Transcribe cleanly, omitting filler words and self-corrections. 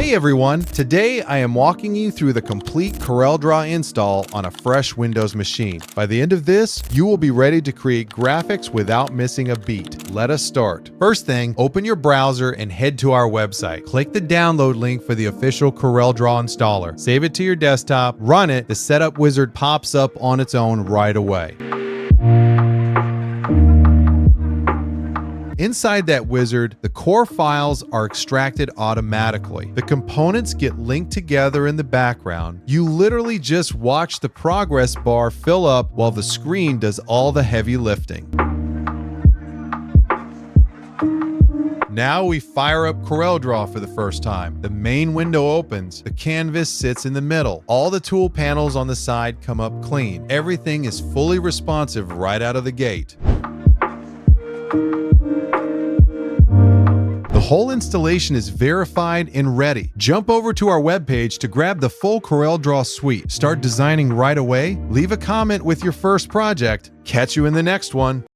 Hey everyone, today I am walking you through the complete CorelDRAW install on a fresh Windows machine. By the end of this, you will be ready to create graphics without missing a beat. Let us start. First thing, open your browser and head to our website. Click the download link for the official CorelDRAW installer. Save it to your desktop, run it, the setup wizard pops up on its own right away. Inside that wizard, the core files are extracted automatically. The components get linked together in the background. You literally just watch the progress bar fill up while the screen does all the heavy lifting. Now we fire up CorelDRAW for the first time. The main window opens. The canvas sits in the middle. All the tool panels on the side come up clean. Everything is fully responsive right out of the gate. The whole installation is verified and ready. Jump over to our webpage to grab the full CorelDRAW suite. Start designing right away. Leave a comment with your first project. Catch you in the next one.